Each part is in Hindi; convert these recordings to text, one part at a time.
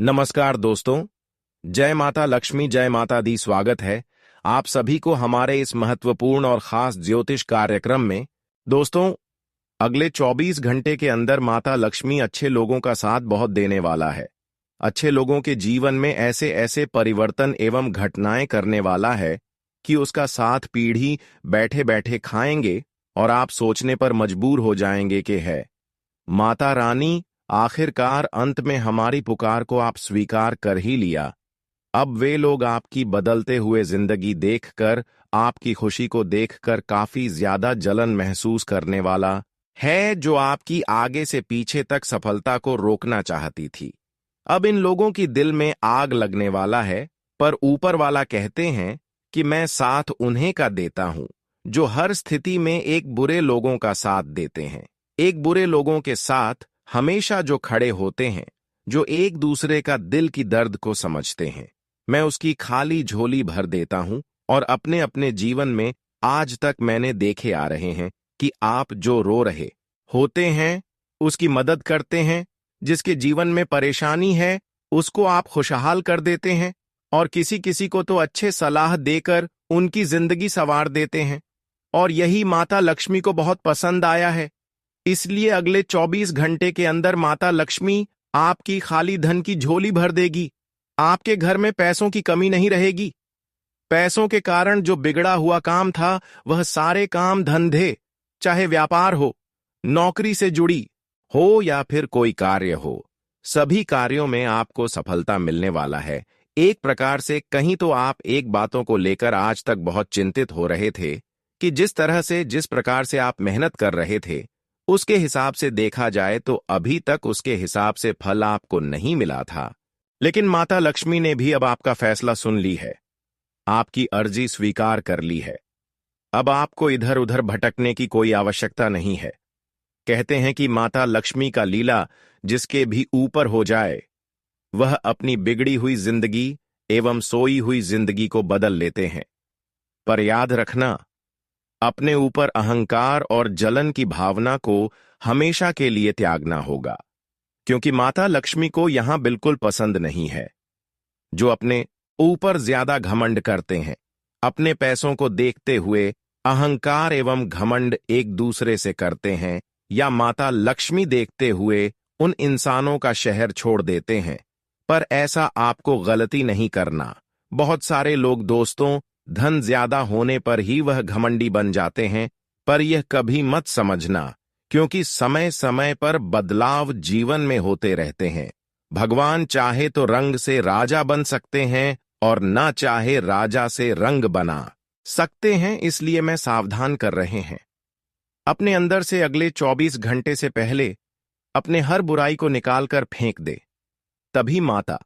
नमस्कार दोस्तों। जय माता लक्ष्मी, जय माता दी। स्वागत है आप सभी को हमारे इस महत्वपूर्ण और खास ज्योतिष कार्यक्रम में। दोस्तों, अगले 24 घंटे के अंदर माता लक्ष्मी अच्छे लोगों का साथ बहुत देने वाला है। अच्छे लोगों के जीवन में ऐसे ऐसे परिवर्तन एवं घटनाएं करने वाला है कि उसका साथ पीढ़ी बैठे बैठे खाएंगे और आप सोचने पर मजबूर हो जाएंगे कि है माता रानी, आखिरकार अंत में हमारी पुकार को आप स्वीकार कर ही लिया। अब वे लोग आपकी बदलते हुए जिंदगी देखकर, आपकी खुशी को देखकर काफी ज्यादा जलन महसूस करने वाला है, जो आपकी आगे से पीछे तक सफलता को रोकना चाहती थी। अब इन लोगों की दिल में आग लगने वाला है, पर ऊपर वाला कहते हैं कि मैं साथ उन्हें का देता हूं जो हर स्थिति में एक बुरे लोगों का साथ देते हैं। एक बुरे लोगों के साथ हमेशा जो खड़े होते हैं, जो एक दूसरे का दिल की दर्द को समझते हैं, मैं उसकी खाली झोली भर देता हूं। और अपने अपने जीवन में आज तक मैंने देखे आ रहे हैं कि आप जो रो रहे होते हैं उसकी मदद करते हैं, जिसके जीवन में परेशानी है उसको आप खुशहाल कर देते हैं, और किसी किसी को तो अच्छे सलाह देकर उनकी जिंदगी संवार देते हैं। और यही माता लक्ष्मी को बहुत पसंद आया है। इसलिए अगले 24 घंटे के अंदर माता लक्ष्मी आपकी खाली धन की झोली भर देगी। आपके घर में पैसों की कमी नहीं रहेगी। पैसों के कारण जो बिगड़ा हुआ काम था, वह सारे काम धंधे, चाहे व्यापार हो, नौकरी से जुड़ी हो या फिर कोई कार्य हो, सभी कार्यों में आपको सफलता मिलने वाला है। एक प्रकार से कहीं तो आप एक बातों को लेकर आज तक बहुत चिंतित हो रहे थे कि जिस प्रकार से आप मेहनत कर रहे थे, उसके हिसाब से देखा जाए तो अभी तक उसके हिसाब से फल आपको नहीं मिला था। लेकिन माता लक्ष्मी ने भी अब आपका फैसला सुन ली है, आपकी अर्जी स्वीकार कर ली है। अब आपको इधर उधर भटकने की कोई आवश्यकता नहीं है। कहते हैं कि माता लक्ष्मी का लीला जिसके भी ऊपर हो जाए, वह अपनी बिगड़ी हुई जिंदगी एवं सोई हुई जिंदगी को बदल लेते हैं। पर याद रखना, अपने ऊपर अहंकार और जलन की भावना को हमेशा के लिए त्यागना होगा, क्योंकि माता लक्ष्मी को यहां बिल्कुल पसंद नहीं है जो अपने ऊपर ज्यादा घमंड करते हैं। अपने पैसों को देखते हुए अहंकार एवं घमंड एक दूसरे से करते हैं, या माता लक्ष्मी देखते हुए उन इंसानों का शहर छोड़ देते हैं। पर ऐसा आपको गलती नहीं करना। बहुत सारे लोग दोस्तों, धन ज्यादा होने पर ही वह घमंडी बन जाते हैं, पर यह कभी मत समझना, क्योंकि समय समय पर बदलाव जीवन में होते रहते हैं। भगवान चाहे तो रंग से राजा बन सकते हैं और ना चाहे राजा से रंग बना सकते हैं। इसलिए मैं सावधान कर रहे हैं। अपने अंदर से अगले 24 घंटे से पहले अपने हर बुराई को निकालकर फेंक दे। तभी माता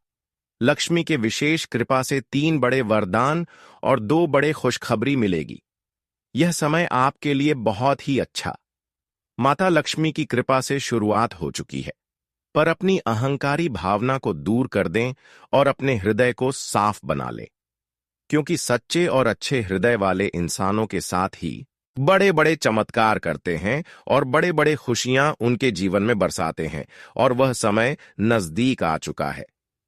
लक्ष्मी के विशेष कृपा से 3 बड़े वरदान और 2 बड़े खुशखबरी मिलेगी। यह समय आपके लिए बहुत ही अच्छा माता लक्ष्मी की कृपा से शुरुआत हो चुकी है। पर अपनी अहंकारी भावना को दूर कर दें और अपने हृदय को साफ बना लें, क्योंकि सच्चे और अच्छे हृदय वाले इंसानों के साथ ही बड़े बड़े चमत्कार करते हैं और बड़े बड़े खुशियां उनके जीवन में बरसाते हैं। और वह समय नजदीक आ चुका है।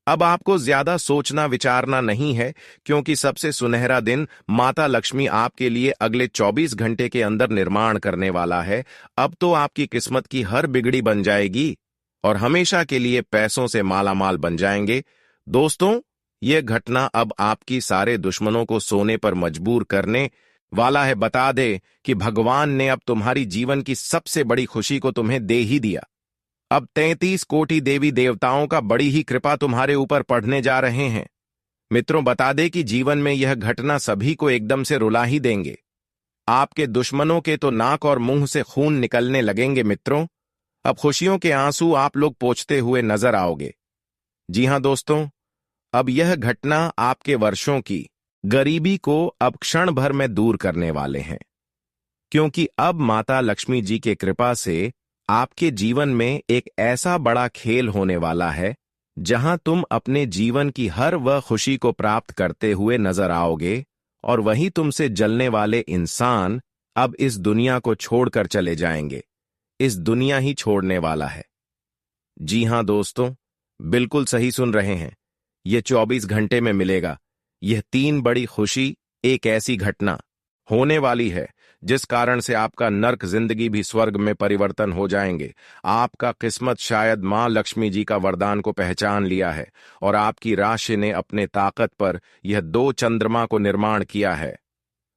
अब आपको ज्यादा सोचना विचारना नहीं है, क्योंकि सबसे सुनहरा दिन माता लक्ष्मी आपके लिए अगले 24 घंटे के अंदर निर्माण करने वाला है। अब तो आपकी किस्मत की हर बिगड़ी बन जाएगी और हमेशा के लिए पैसों से मालामाल बन जाएंगे। दोस्तों, यह घटना अब आपकी सारे दुश्मनों को सोने पर मजबूर करने वाला है। बता दे कि भगवान ने अब तुम्हारी जीवन की सबसे बड़ी खुशी को तुम्हें दे ही दिया। अब 33 कोटि देवी देवताओं का बड़ी ही कृपा तुम्हारे ऊपर पड़ने जा रहे हैं। मित्रों, बता दे कि जीवन में यह घटना सभी को एकदम से रुला ही देंगे। आपके दुश्मनों के तो नाक और मुंह से खून निकलने लगेंगे। मित्रों, अब खुशियों के आंसू आप लोग पोंछते हुए नजर आओगे। जी हां दोस्तों, अब यह घटना आपके वर्षों की गरीबी को अब क्षण भर में दूर करने वाले हैं, क्योंकि अब माता लक्ष्मी जी के कृपा से आपके जीवन में एक ऐसा बड़ा खेल होने वाला है जहां तुम अपने जीवन की हर वह खुशी को प्राप्त करते हुए नजर आओगे, और वहीं तुमसे जलने वाले इंसान अब इस दुनिया को छोड़कर चले जाएंगे। इस दुनिया ही छोड़ने वाला है। जी हां दोस्तों, बिल्कुल सही सुन रहे हैं। ये 24 घंटे में मिलेगा। यह 3 बड़ी खुशी, एक ऐसी घटना होने वाली है जिस कारण से आपका नर्क जिंदगी भी स्वर्ग में परिवर्तन हो जाएंगे। आपका किस्मत शायद मां लक्ष्मी जी का वरदान को पहचान लिया है और आपकी राशि ने अपने ताकत पर यह 2 चंद्रमा को निर्माण किया है।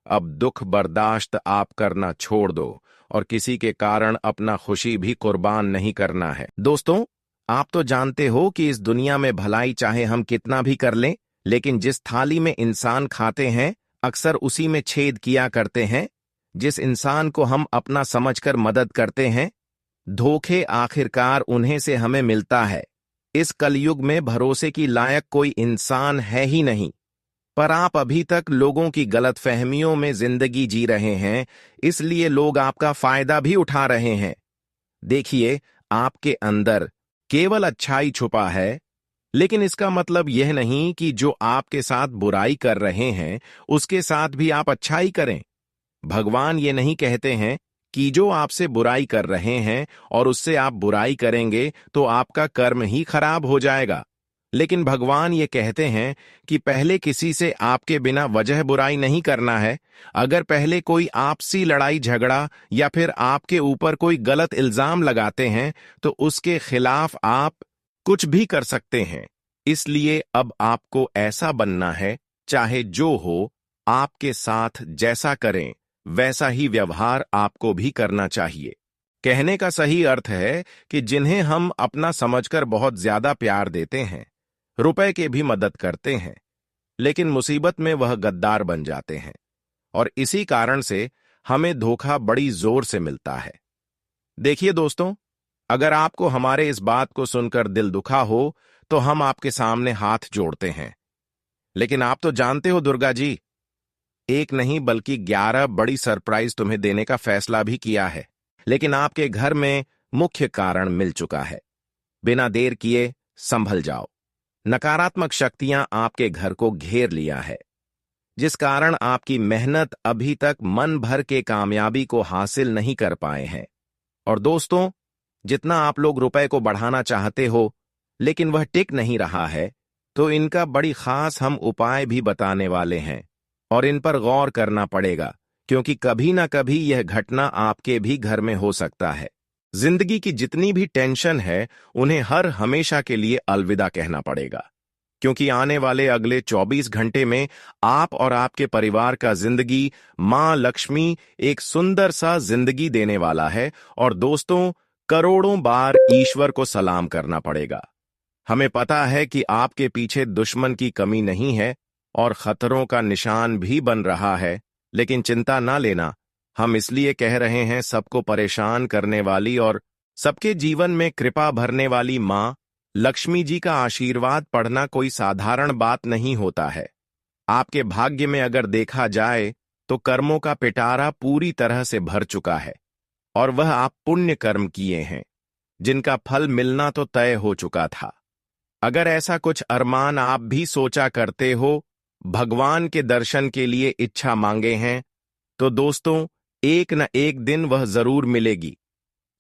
अब दुख बर्दाश्त आप करना छोड़ दो और किसी के कारण अपना खुशी भी कुर्बान नहीं करना है। दोस्तों, आप तो जानते हो कि इस दुनिया में भलाई चाहे हम कितना भी कर लें, लेकिन जिस थाली में इंसान खाते हैं अक्सर उसी में छेद किया करते हैं। जिस इंसान को हम अपना समझकर मदद करते हैं, धोखे आखिरकार उन्हें से हमें मिलता है। इस कलयुग में भरोसे की लायक कोई इंसान है ही नहीं, पर आप अभी तक लोगों की गलतफहमियों में जिंदगी जी रहे हैं, इसलिए लोग आपका फायदा भी उठा रहे हैं। देखिए, आपके अंदर केवल अच्छाई छुपा है, लेकिन इसका मतलब यह नहीं कि जो आपके साथ बुराई कर रहे हैं उसके साथ भी आप अच्छाई करें। भगवान ये नहीं कहते हैं कि जो आपसे बुराई कर रहे हैं और उससे आप बुराई करेंगे तो आपका कर्म ही खराब हो जाएगा, लेकिन भगवान ये कहते हैं कि पहले किसी से आपके बिना वजह बुराई नहीं करना है। अगर पहले कोई आपसी लड़ाई झगड़ा या फिर आपके ऊपर कोई गलत इल्जाम लगाते हैं तो उसके खिलाफ आप कुछ भी कर सकते हैं। इसलिए अब आपको ऐसा बनना है, चाहे जो हो, आपके साथ जैसा करें वैसा ही व्यवहार आपको भी करना चाहिए। कहने का सही अर्थ है कि जिन्हें हम अपना समझकर बहुत ज्यादा प्यार देते हैं, रुपए के भी मदद करते हैं, लेकिन मुसीबत में वह गद्दार बन जाते हैं और इसी कारण से हमें धोखा बड़ी जोर से मिलता है। देखिए दोस्तों, अगर आपको हमारे इस बात को सुनकर दिल दुखा हो तो हम आपके सामने हाथ जोड़ते हैं, लेकिन आप तो जानते हो दुर्गा जी, एक नहीं बल्कि 11 बड़ी सरप्राइज तुम्हें देने का फैसला भी किया है, लेकिन आपके घर में मुख्य कारण मिल चुका है। बिना देर किए संभल जाओ। नकारात्मक शक्तियां आपके घर को घेर लिया है, जिस कारण आपकी मेहनत अभी तक मन भर के कामयाबी को हासिल नहीं कर पाए हैं। और दोस्तों, जितना आप लोग रुपए को बढ़ाना चाहते हो लेकिन वह टिक नहीं रहा है, तो इनका बड़ी खास हम उपाय भी बताने वाले हैं और इन पर गौर करना पड़ेगा, क्योंकि कभी ना कभी यह घटना आपके भी घर में हो सकता है। जिंदगी की जितनी भी टेंशन है उन्हें हर हमेशा के लिए अलविदा कहना पड़ेगा, क्योंकि आने वाले अगले 24 घंटे में आप और आपके परिवार का जिंदगी मां लक्ष्मी एक सुंदर सा जिंदगी देने वाला है। और दोस्तों, करोड़ों बार ईश्वर को सलाम करना पड़ेगा। हमें पता है कि आपके पीछे दुश्मन की कमी नहीं है और खतरों का निशान भी बन रहा है, लेकिन चिंता ना लेना। हम इसलिए कह रहे हैं, सबको परेशान करने वाली और सबके जीवन में कृपा भरने वाली मां लक्ष्मी जी का आशीर्वाद पढ़ना कोई साधारण बात नहीं होता है। आपके भाग्य में अगर देखा जाए तो कर्मों का पिटारा पूरी तरह से भर चुका है और वह आप पुण्य कर्म किए हैं जिनका फल मिलना तो तय हो चुका था। अगर ऐसा कुछ अरमान आप भी सोचा करते हो, भगवान के दर्शन के लिए इच्छा मांगे हैं, तो दोस्तों, एक न एक दिन वह जरूर मिलेगी।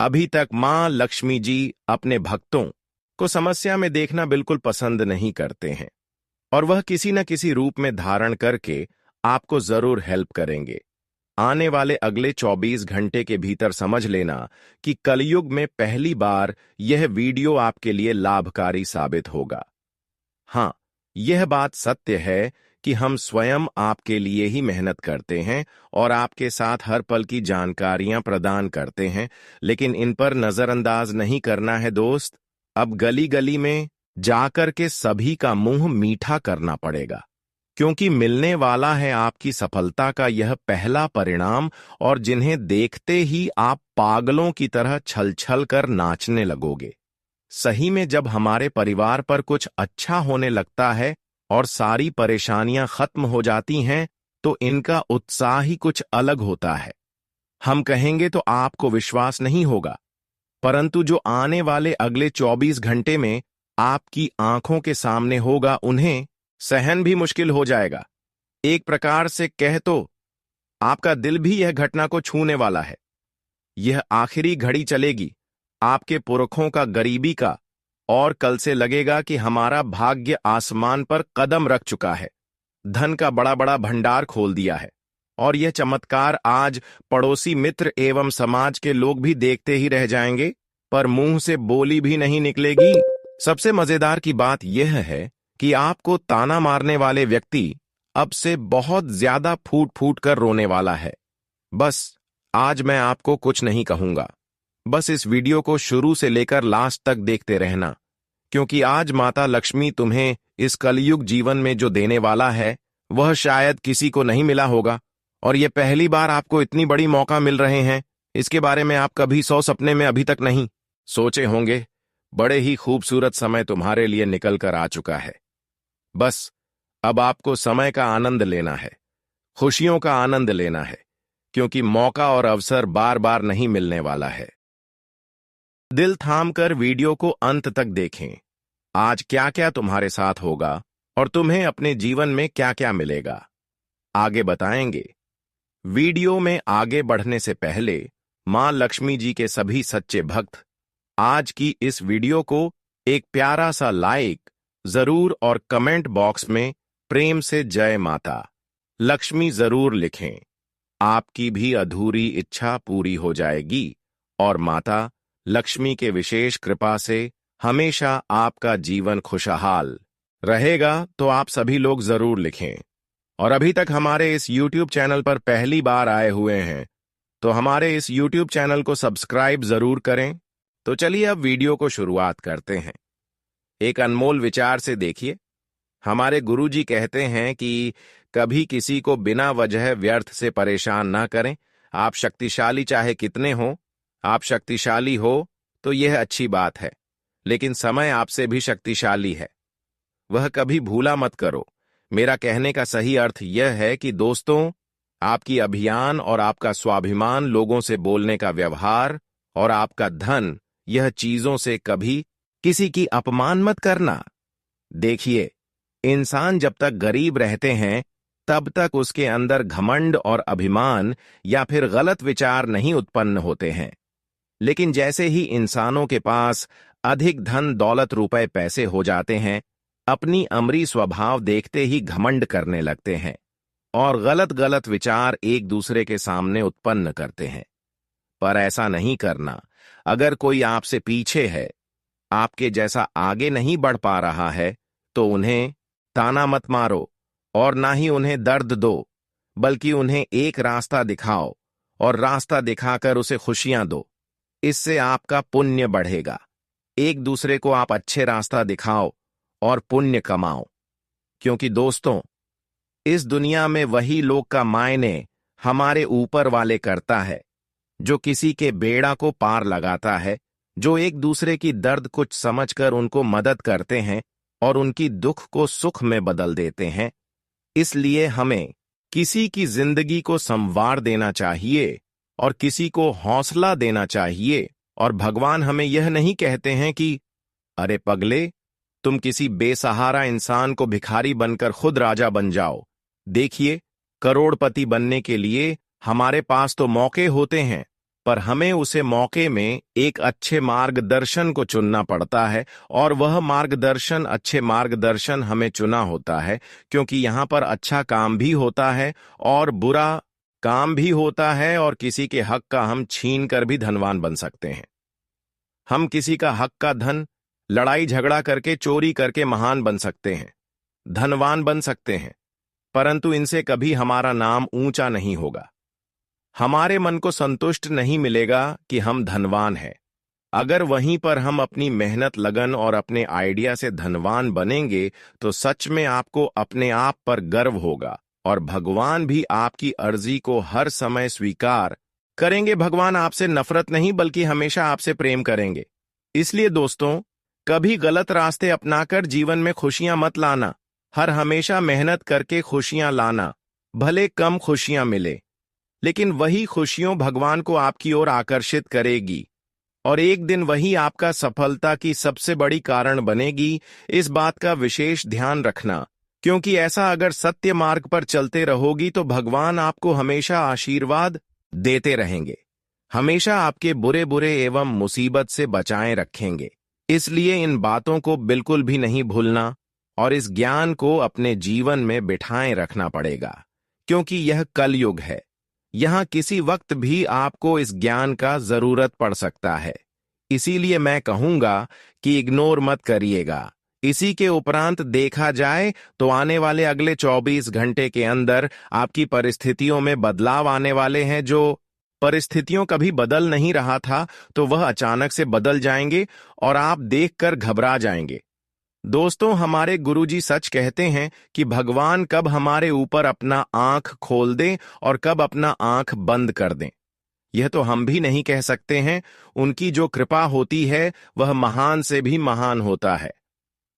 अभी तक मां लक्ष्मी जी अपने भक्तों को समस्या में देखना बिल्कुल पसंद नहीं करते हैं और वह किसी न किसी रूप में धारण करके आपको जरूर हेल्प करेंगे। आने वाले अगले 24 घंटे के भीतर समझ लेना कि कलयुग में पहली बार यह वीडियो आपके लिए लाभकारी साबित होगा। हां, यह बात सत्य है कि हम स्वयं आपके लिए ही मेहनत करते हैं और आपके साथ हर पल की जानकारियां प्रदान करते हैं, लेकिन इन पर नजरअंदाज नहीं करना है दोस्त। अब गली गली में जाकर के सभी का मुंह मीठा करना पड़ेगा, क्योंकि मिलने वाला है आपकी सफलता का यह पहला परिणाम, और जिन्हें देखते ही आप पागलों की तरह छल छल कर नाचने लगोगे। सही में जब हमारे परिवार पर कुछ अच्छा होने लगता है और सारी परेशानियां खत्म हो जाती हैं, तो इनका उत्साह ही कुछ अलग होता है। हम कहेंगे तो आपको विश्वास नहीं होगा, परंतु जो आने वाले अगले 24 घंटे में आपकी आंखों के सामने होगा, उन्हें सहन भी मुश्किल हो जाएगा। एक प्रकार से कह तो आपका दिल भी यह घटना को छूने वाला है। यह आखिरी घड़ी चलेगी आपके पुरखों का गरीबी का और कल से लगेगा कि हमारा भाग्य आसमान पर कदम रख चुका है, धन का बड़ा बड़ा भंडार खोल दिया है। और यह चमत्कार आज पड़ोसी मित्र एवं समाज के लोग भी देखते ही रह जाएंगे, पर मुंह से बोली भी नहीं निकलेगी। सबसे मजेदार की बात यह है कि आपको ताना मारने वाले व्यक्ति अब से बहुत ज्यादा फूट फूट कर रोने वाला है। बस आज मैं आपको कुछ नहीं कहूंगा, बस इस वीडियो को शुरू से लेकर लास्ट तक देखते रहना, क्योंकि आज माता लक्ष्मी तुम्हें इस कलयुग जीवन में जो देने वाला है वह शायद किसी को नहीं मिला होगा। और ये पहली बार आपको इतनी बड़ी मौका मिल रहे हैं, इसके बारे में आप कभी 100 सपने में अभी तक नहीं सोचे होंगे। बड़े ही खूबसूरत समय तुम्हारे लिए निकल कर आ चुका है। बस अब आपको समय का आनंद लेना है, खुशियों का आनंद लेना है, क्योंकि मौका और अवसर बार बार नहीं मिलने वाला है। दिल थाम कर वीडियो को अंत तक देखें। आज क्या क्या तुम्हारे साथ होगा और तुम्हें अपने जीवन में क्या क्या मिलेगा, आगे बताएंगे। वीडियो में आगे बढ़ने से पहले मां लक्ष्मी जी के सभी सच्चे भक्त आज की इस वीडियो को एक प्यारा सा लाइक जरूर और कमेंट बॉक्स में प्रेम से जय माता लक्ष्मी जरूर लिखें। आपकी भी अधूरी इच्छा पूरी हो जाएगी और माता लक्ष्मी के विशेष कृपा से हमेशा आपका जीवन खुशहाल रहेगा। तो आप सभी लोग जरूर लिखें। और अभी तक हमारे इस YouTube चैनल पर पहली बार आए हुए हैं तो हमारे इस YouTube चैनल को सब्सक्राइब जरूर करें। तो चलिए अब वीडियो को शुरुआत करते हैं। एक अनमोल विचार से देखिए। हमारे गुरुजी कहते हैं कि कभी किसी को बिना वजह व्यर्थ से परेशान ना करें। आप शक्तिशाली चाहे कितने हो, आप शक्तिशाली हो तो यह अच्छी बात है, लेकिन समय आपसे भी शक्तिशाली है, वह कभी भूला मत करो। मेरा कहने का सही अर्थ यह है कि दोस्तों, आपकी अभियान और आपका स्वाभिमान, लोगों से बोलने का व्यवहार और आपका धन, यह चीजों से कभी किसी की अपमान मत करना। देखिए, इंसान जब तक गरीब रहते हैं तब तक उसके अंदर घमंड और अभिमान या फिर गलत विचार नहीं उत्पन्न होते हैं, लेकिन जैसे ही इंसानों के पास अधिक धन दौलत रुपए पैसे हो जाते हैं, अपनी अमरी स्वभाव देखते ही घमंड करने लगते हैं और गलत गलत विचार एक दूसरे के सामने उत्पन्न करते हैं। पर ऐसा नहीं करना। अगर कोई आपसे पीछे है, आपके जैसा आगे नहीं बढ़ पा रहा है, तो उन्हें ताना मत मारो और ना ही उन्हें दर्द दो, बल्कि उन्हें एक रास्ता दिखाओ और रास्ता दिखाकर उसे खुशियां दो। इससे आपका पुण्य बढ़ेगा। एक दूसरे को आप अच्छे रास्ता दिखाओ और पुण्य कमाओ, क्योंकि दोस्तों, इस दुनिया में वही लोग का मायने हमारे ऊपर वाले करता है, जो किसी के बेड़ा को पार लगाता है, जो एक दूसरे की दर्द कुछ समझकर उनको मदद करते हैं और उनकी दुख को सुख में बदल देते हैं। इसलिए हमें किसी की जिंदगी को संवार देना चाहिए और किसी को हौसला देना चाहिए। और भगवान हमें यह नहीं कहते हैं कि अरे पगले, तुम किसी बेसहारा इंसान को भिखारी बनकर खुद राजा बन जाओ। देखिए, करोड़पति बनने के लिए हमारे पास तो मौके होते हैं, पर हमें उसे मौके में एक अच्छे मार्गदर्शन को चुनना पड़ता है। और वह मार्गदर्शन, अच्छे मार्गदर्शन हमें चुना होता है, क्योंकि यहाँ पर अच्छा काम भी होता है और बुरा काम भी होता है, और किसी के हक का हम छीन कर भी धनवान बन सकते हैं। हम किसी का हक का धन लड़ाई झगड़ा करके, चोरी करके महान बन सकते हैं, धनवान बन सकते हैं, परंतु इनसे कभी हमारा नाम ऊंचा नहीं होगा। हमारे मन को संतुष्ट नहीं मिलेगा कि हम धनवान हैं। अगर वहीं पर हम अपनी मेहनत, लगन और अपने आइडिया से धनवान बनेंगे तो सच में आपको अपने आप पर गर्व होगा और भगवान भी आपकी अर्जी को हर समय स्वीकार करेंगे। भगवान आपसे नफरत नहीं, बल्कि हमेशा आपसे प्रेम करेंगे। इसलिए दोस्तों, कभी गलत रास्ते अपनाकर जीवन में खुशियां मत लाना। हर हमेशा मेहनत करके खुशियां लाना। भले कम खुशियां मिले, लेकिन वही खुशियों भगवान को आपकी ओर आकर्षित करेगी और एक दिन वही आपका सफलता की सबसे बड़ी कारण बनेगी। इस बात का विशेष ध्यान रखना, क्योंकि ऐसा अगर सत्य मार्ग पर चलते रहोगी तो भगवान आपको हमेशा आशीर्वाद देते रहेंगे, हमेशा आपके बुरे बुरे एवं मुसीबत से बचाए रखेंगे। इसलिए इन बातों को बिल्कुल भी नहीं भूलना और इस ज्ञान को अपने जीवन में बिठाए रखना पड़ेगा, क्योंकि यह कलयुग है। यहां किसी वक्त भी आपको इस ज्ञान का जरूरत पड़ सकता है। इसीलिए मैं कहूंगा कि इग्नोर मत करिएगा। इसी के उपरांत देखा जाए तो आने वाले अगले 24 घंटे के अंदर आपकी परिस्थितियों में बदलाव आने वाले हैं। जो परिस्थितियों कभी बदल नहीं रहा था, तो वह अचानक से बदल जाएंगे और आप देखकर घबरा जाएंगे। दोस्तों, हमारे गुरुजी सच कहते हैं कि भगवान कब हमारे ऊपर अपना आंख खोल दें और कब अपना आंख बंद कर दें, यह तो हम भी नहीं कह सकते हैं। उनकी जो कृपा होती है वह महान से भी महान होता है,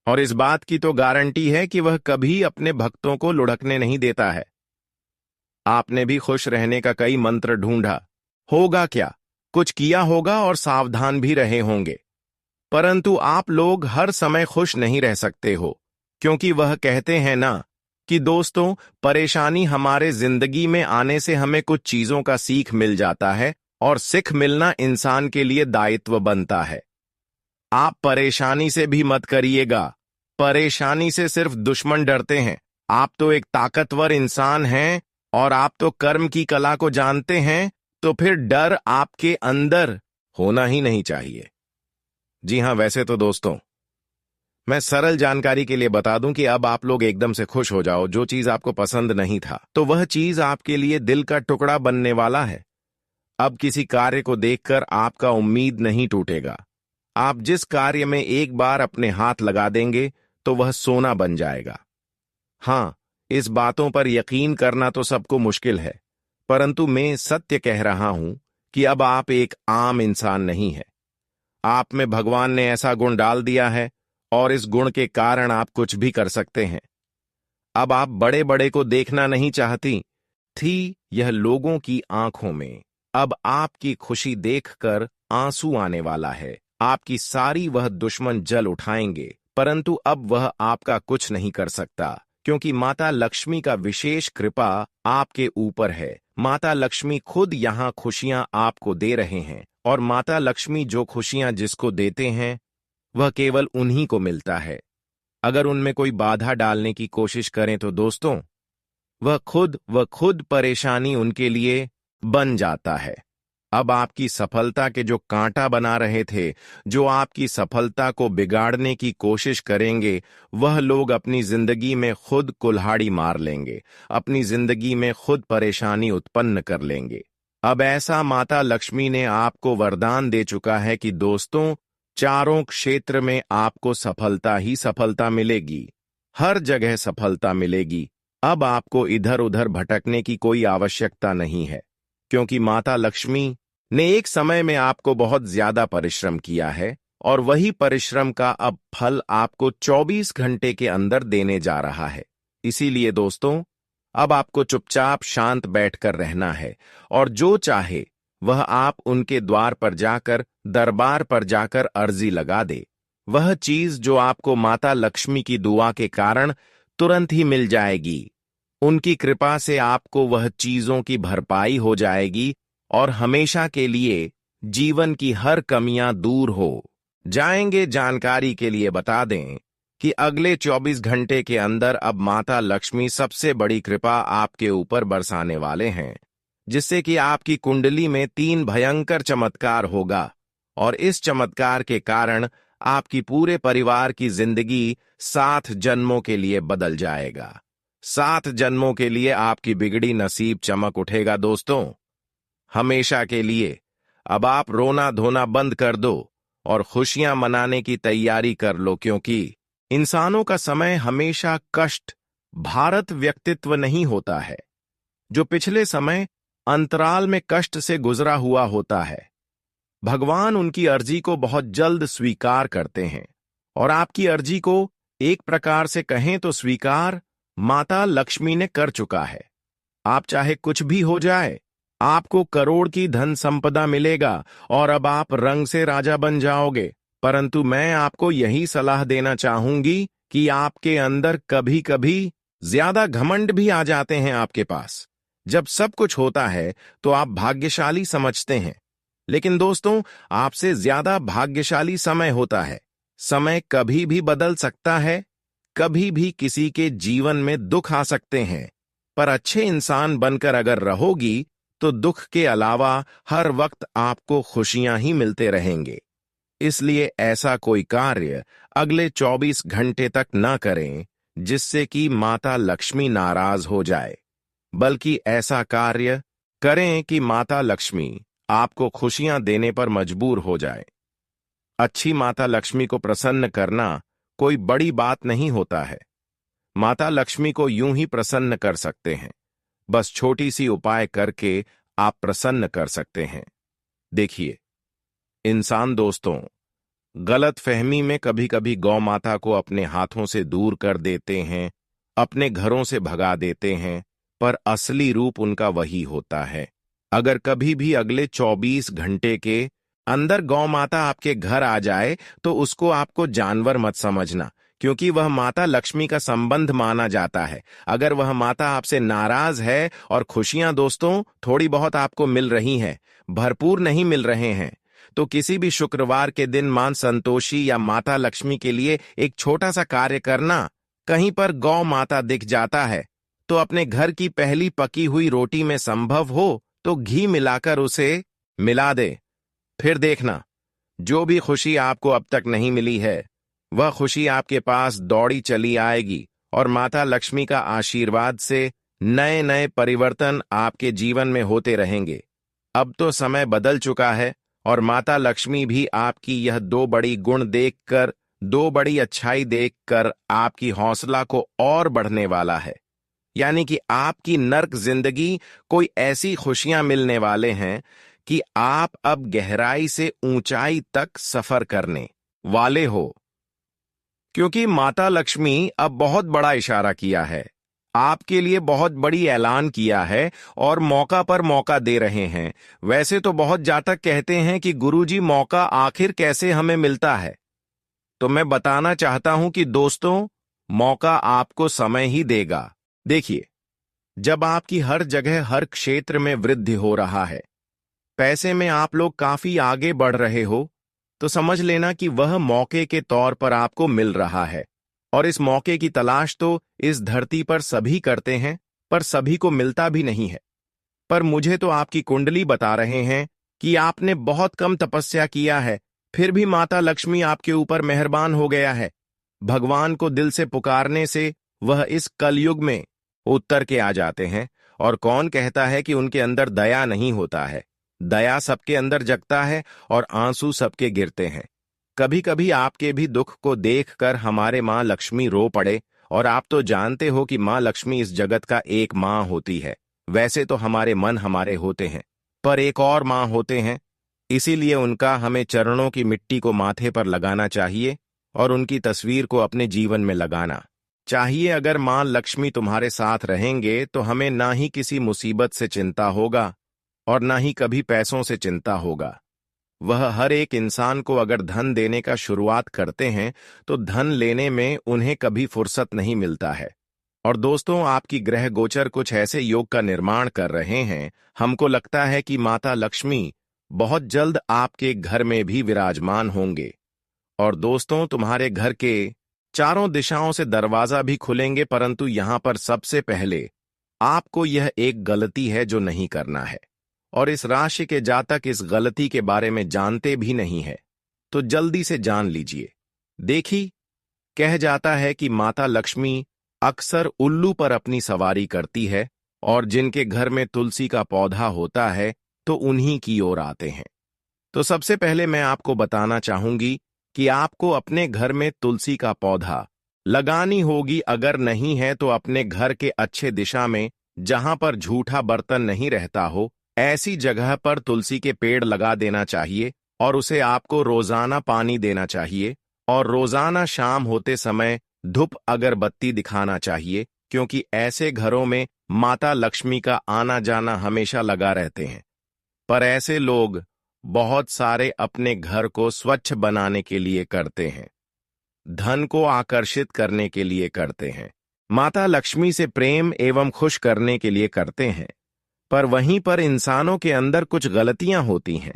और इस बात की तो गारंटी है कि वह कभी अपने भक्तों को लुढ़कने नहीं देता है। आपने भी खुश रहने का कई मंत्र ढूंढा होगा, क्या कुछ किया होगा और सावधान भी रहे होंगे, परंतु आप लोग हर समय खुश नहीं रह सकते हो, क्योंकि वह कहते हैं ना कि दोस्तों, परेशानी हमारे जिंदगी में आने से हमें कुछ चीजों का सीख मिल जाता है, और सीख मिलना इंसान के लिए दायित्व बनता है। आप परेशानी से भी मत करिएगा। परेशानी से सिर्फ दुश्मन डरते हैं। आप तो एक ताकतवर इंसान हैं और आप तो कर्म की कला को जानते हैं, तो फिर डर आपके अंदर होना ही नहीं चाहिए। जी हां, वैसे तो दोस्तों, मैं सरल जानकारी के लिए बता दूं कि अब आप लोग एकदम से खुश हो जाओ। जो चीज आपको पसंद नहीं था, तो वह चीज आपके लिए दिल का टुकड़ा बनने वाला है। अब किसी कार्य को देखकर आपका उम्मीद नहीं टूटेगा। आप जिस कार्य में एक बार अपने हाथ लगा देंगे तो वह सोना बन जाएगा। हां, इस बातों पर यकीन करना तो सबको मुश्किल है, परंतु मैं सत्य कह रहा हूं कि अब आप एक आम इंसान नहीं है। आप में भगवान ने ऐसा गुण डाल दिया है, और इस गुण के कारण आप कुछ भी कर सकते हैं। अब आप बड़े बड़े को देखना नहीं चाहती थी, यह लोगों की आंखों में अब आपकी खुशी देखकर आंसू आने वाला है। आपकी सारी वह दुश्मन जल उठाएंगे, परंतु अब वह आपका कुछ नहीं कर सकता, क्योंकि माता लक्ष्मी का विशेष कृपा आपके ऊपर है। माता लक्ष्मी खुद यहाँ खुशियां आपको दे रहे हैं, और माता लक्ष्मी जो खुशियां जिसको देते हैं वह केवल उन्हीं को मिलता है। अगर उनमें कोई बाधा डालने की कोशिश करें तो दोस्तों, वह खुद परेशानी उनके लिए बन जाता है। अब आपकी सफलता के जो कांटा बना रहे थे, जो आपकी सफलता को बिगाड़ने की कोशिश करेंगे, वह लोग अपनी जिंदगी में खुद कुल्हाड़ी मार लेंगे, अपनी जिंदगी में खुद परेशानी उत्पन्न कर लेंगे। अब ऐसा माता लक्ष्मी ने आपको वरदान दे चुका है कि दोस्तों, चारों क्षेत्र में आपको सफलता ही सफलता मिलेगी। हर जगह सफलता मिलेगी। अब आपको इधर उधर भटकने की कोई आवश्यकता नहीं है, क्योंकि माता लक्ष्मी ने एक समय में आपको बहुत ज्यादा परिश्रम किया है, और वही परिश्रम का अब फल आपको 24 घंटे के अंदर देने जा रहा है। इसीलिए दोस्तों, अब आपको चुपचाप शांत बैठकर रहना है, और जो चाहे वह आप उनके द्वार पर जाकर, दरबार पर जाकर अर्जी लगा दे। वह चीज जो आपको माता लक्ष्मी की दुआ के कारण तुरंत ही मिल जाएगी। उनकी कृपा से आपको वह चीजों की भरपाई हो जाएगी, और हमेशा के लिए जीवन की हर कमियां दूर हो जाएंगे। जानकारी के लिए बता दें कि अगले 24 घंटे के अंदर अब माता लक्ष्मी सबसे बड़ी कृपा आपके ऊपर बरसाने वाले हैं, जिससे कि आपकी कुंडली में 3 भयंकर चमत्कार होगा, और इस चमत्कार के कारण आपकी पूरे परिवार की जिंदगी 7 जन्मों के लिए बदल जाएगा। 7 जन्मों के लिए आपकी बिगड़ी नसीब चमक उठेगा दोस्तों, हमेशा के लिए। अब आप रोना धोना बंद कर दो और खुशियां मनाने की तैयारी कर लो, क्योंकि इंसानों का समय हमेशा कष्ट भारत व्यक्तित्व नहीं होता है, जो पिछले समय अंतराल में कष्ट से गुजरा हुआ होता है। भगवान उनकी अर्जी को बहुत जल्द स्वीकार करते हैं, और आपकी अर्जी को एक प्रकार से कहें तो स्वीकार माता लक्ष्मी ने कर चुका है। आप चाहे कुछ भी हो जाए, आपको करोड़ की धन संपदा मिलेगा, और अब आप रंग से राजा बन जाओगे। परंतु मैं आपको यही सलाह देना चाहूंगी कि आपके अंदर कभी कभी ज्यादा घमंड भी आ जाते हैं। आपके पास जब सब कुछ होता है तो आप भाग्यशाली समझते हैं, लेकिन दोस्तों, आपसे ज्यादा भाग्यशाली समय होता है समय कभी भी बदल सकता है, कभी भी किसी के जीवन में दुख आ सकते हैं, पर अच्छे इंसान बनकर अगर रहोगी तो दुख के अलावा हर वक्त आपको खुशियां ही मिलते रहेंगे। इसलिए ऐसा कोई कार्य अगले 24 घंटे तक न करें जिससे कि माता लक्ष्मी नाराज हो जाए, बल्कि ऐसा कार्य करें कि माता लक्ष्मी आपको खुशियां देने पर मजबूर हो जाए। अच्छी माता लक्ष्मी को प्रसन्न करना कोई बड़ी बात नहीं होता है। माता लक्ष्मी को यूं ही प्रसन्न कर सकते हैं, बस छोटी सी उपाय करके आप प्रसन्न कर सकते हैं। देखिए इंसान दोस्तों, गलत फहमी में कभी कभी गौ माता को अपने हाथों से दूर कर देते हैं, अपने घरों से भगा देते हैं, पर असली रूप उनका वही होता है। अगर कभी भी अगले 24 घंटे के अंदर गौ माता आपके घर आ जाए तो उसको आपको जानवर मत समझना, क्योंकि वह माता लक्ष्मी का संबंध माना जाता है। अगर वह माता आपसे नाराज है और खुशियां दोस्तों थोड़ी बहुत आपको मिल रही हैं, भरपूर नहीं मिल रहे हैं, तो किसी भी शुक्रवार के दिन मां संतोषी या माता लक्ष्मी के लिए एक छोटा सा कार्य करना। कहीं पर गौ माता दिख जाता है तो अपने घर की पहली पकी हुई रोटी में संभव हो तो घी मिलाकर उसे मिला दे। फिर देखना, जो भी खुशी आपको अब तक नहीं मिली है वह खुशी आपके पास दौड़ी चली आएगी और माता लक्ष्मी का आशीर्वाद से नए नए परिवर्तन आपके जीवन में होते रहेंगे। अब तो समय बदल चुका है और माता लक्ष्मी भी आपकी यह दो बड़ी गुण देखकर, दो बड़ी अच्छाई देखकर आपकी हौसला को और बढ़ने वाला है। यानी कि आपकी नर्क जिंदगी कोई ऐसी खुशियां मिलने वाले हैं कि आप अब गहराई से ऊंचाई तक सफर करने वाले हो, क्योंकि माता लक्ष्मी अब बहुत बड़ा इशारा किया है, आपके लिए बहुत बड़ी ऐलान किया है और मौका पर मौका दे रहे हैं। वैसे तो बहुत जातक कहते हैं कि गुरुजी मौका आखिर कैसे हमें मिलता है, तो मैं बताना चाहता हूं कि दोस्तों मौका आपको समय ही देगा। देखिए, जब आपकी हर जगह हर क्षेत्र में वृद्धि हो रहा है, पैसे में आप लोग काफी आगे बढ़ रहे हो, तो समझ लेना कि वह मौके के तौर पर आपको मिल रहा है। और इस मौके की तलाश तो इस धरती पर सभी करते हैं, पर सभी को मिलता भी नहीं है। पर मुझे तो आपकी कुंडली बता रहे हैं कि आपने बहुत कम तपस्या किया है, फिर भी माता लक्ष्मी आपके ऊपर मेहरबान हो गया है। भगवान को दिल से पुकारने से वह इस कलयुग में उत्तर के आ जाते हैं। और कौन कहता है कि उनके अंदर दया नहीं होता है? दया सबके अंदर जगता है और आंसू सबके गिरते हैं। कभी कभी आपके भी दुख को देखकर हमारे मां लक्ष्मी रो पड़े, और आप तो जानते हो कि मां लक्ष्मी इस जगत का एक मां होती है। वैसे तो हमारे मन हमारे होते हैं, पर एक और मां होते हैं, इसीलिए उनका हमें चरणों की मिट्टी को माथे पर लगाना चाहिए और उनकी तस्वीर को अपने जीवन में लगाना चाहिए। अगर मां लक्ष्मी तुम्हारे साथ रहेंगे तो हमें ना ही किसी मुसीबत से चिंता होगा और ना ही कभी पैसों से चिंता होगा। वह हर एक इंसान को अगर धन देने का शुरुआत करते हैं तो धन लेने में उन्हें कभी फुर्सत नहीं मिलता है। और दोस्तों, आपकी ग्रह गोचर कुछ ऐसे योग का निर्माण कर रहे हैं, हमको लगता है कि माता लक्ष्मी बहुत जल्द आपके घर में भी विराजमान होंगे। और दोस्तों, तुम्हारे घर के चारों दिशाओं से दरवाजा भी खुलेंगे, परंतु यहां पर सबसे पहले आपको यह एक गलती है जो नहीं करना है, और इस राशि के जातक इस गलती के बारे में जानते भी नहीं है, तो जल्दी से जान लीजिए। देखिए, कह जाता है कि माता लक्ष्मी अक्सर उल्लू पर अपनी सवारी करती है, और जिनके घर में तुलसी का पौधा होता है तो उन्हीं की ओर आते हैं। तो सबसे पहले मैं आपको बताना चाहूंगी कि आपको अपने घर में तुलसी का पौधा लगानी होगी। अगर नहीं है तो अपने घर के अच्छे दिशा में, जहां पर झूठा बर्तन नहीं रहता हो, ऐसी जगह पर तुलसी के पेड़ लगा देना चाहिए। और उसे आपको रोजाना पानी देना चाहिए, और रोजाना शाम होते समय धूप अगरबत्ती दिखाना चाहिए, क्योंकि ऐसे घरों में माता लक्ष्मी का आना जाना हमेशा लगा रहते हैं। पर ऐसे लोग बहुत सारे अपने घर को स्वच्छ बनाने के लिए करते हैं, धन को आकर्षित करने के लिए करते हैं, माता लक्ष्मी से प्रेम एवं खुश करने के लिए करते हैं। पर वहीं पर इंसानों के अंदर कुछ गलतियां होती हैं,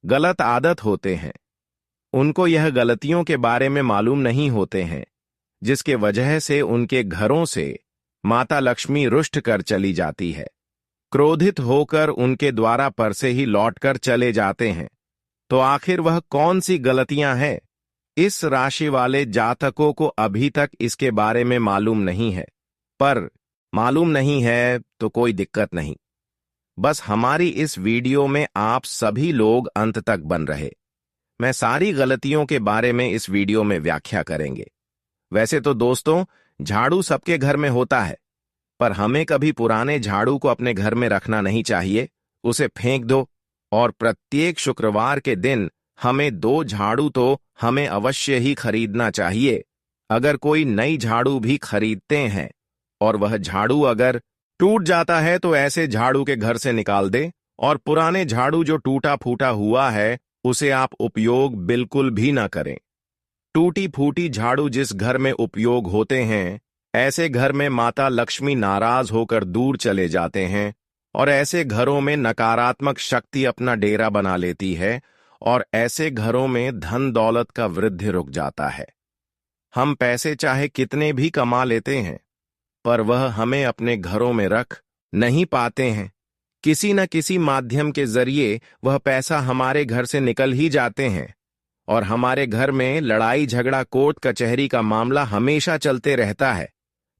गलत आदत होते हैं। उनको यह गलतियों के बारे में मालूम नहीं होते हैं, जिसके वजह से उनके घरों से माता लक्ष्मी रुष्ट कर चली जाती है, क्रोधित होकर उनके द्वारा पर से ही लौटकर चले जाते हैं। तो आखिर वह कौन सी गलतियां हैं? इस राशि वाले जातकों को अभी तक इसके बारे में मालूम नहीं है, पर मालूम नहीं है तो कोई दिक्कत नहीं। बस हमारी इस वीडियो में आप सभी लोग अंत तक बन रहे। मैं सारी गलतियों के बारे में इस वीडियो में व्याख्या करेंगे। वैसे तो दोस्तों, झाड़ू सबके घर में होता है, पर हमें कभी पुराने झाड़ू को अपने घर में रखना नहीं चाहिए। उसे फेंक दो, और प्रत्येक शुक्रवार के दिन हमें 2 झाड़ू तो हमें अवश्य ही खरीदना चाहिए। अगर कोई नई झाड़ू भी खरीदते हैं और वह झाड़ू अगर टूट जाता है तो ऐसे झाड़ू के घर से निकाल दे, और पुराने झाड़ू जो टूटा फूटा हुआ है उसे आप उपयोग बिल्कुल भी ना करें। टूटी फूटी झाड़ू जिस घर में उपयोग होते हैं, ऐसे घर में माता लक्ष्मी नाराज होकर दूर चले जाते हैं, और ऐसे घरों में नकारात्मक शक्ति अपना डेरा बना लेती है, और ऐसे घरों में धन दौलत का वृद्धि रुक जाता है। हम पैसे चाहे कितने भी कमा लेते हैं, पर वह हमें अपने घरों में रख नहीं पाते हैं। किसी न किसी माध्यम के जरिए वह पैसा हमारे घर से निकल ही जाते हैं, और हमारे घर में लड़ाई झगड़ा कोर्ट कचहरी का मामला हमेशा चलते रहता है।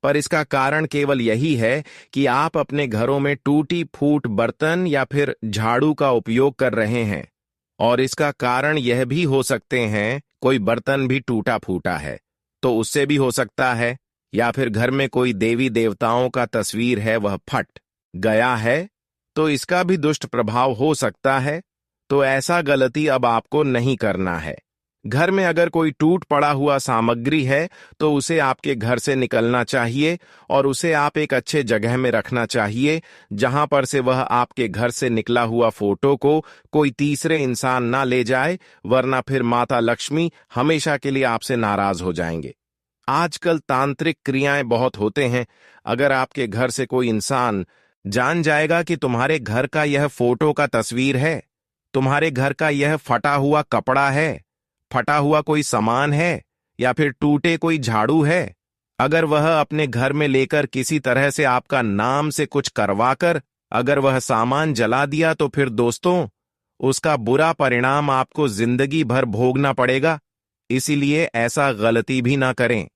पर इसका कारण केवल यही है कि आप अपने घरों में टूटी फूट बर्तन या फिर झाड़ू का उपयोग कर रहे हैं, और इसका कारण यह भी हो सकते हैं कोई बर्तन भी टूटा फूटा है तो उससे भी हो सकता है, या फिर घर में कोई देवी देवताओं का तस्वीर है वह फट गया है तो इसका भी दुष्ट प्रभाव हो सकता है। तो ऐसा गलती अब आपको नहीं करना है। घर में अगर कोई टूट पड़ा हुआ सामग्री है तो उसे आपके घर से निकलना चाहिए, और उसे आप एक अच्छे जगह में रखना चाहिए जहां पर से वह आपके घर से निकला हुआ फोटो को कोई तीसरे इंसान ना ले जाए, वरना फिर माता लक्ष्मी हमेशा के लिए आपसे नाराज हो जाएंगे। आजकल तांत्रिक क्रियाएं बहुत होते हैं। अगर आपके घर से कोई इंसान जान जाएगा कि तुम्हारे घर का यह फोटो का तस्वीर है, तुम्हारे घर का यह फटा हुआ कपड़ा है, फटा हुआ कोई सामान है, या फिर टूटे कोई झाड़ू है, अगर वह अपने घर में लेकर किसी तरह से आपका नाम से कुछ करवाकर अगर वह सामान जला दिया, तो फिर दोस्तों उसका बुरा परिणाम आपको जिंदगी भर भोगना पड़ेगा। इसीलिए ऐसा गलती भी ना करें।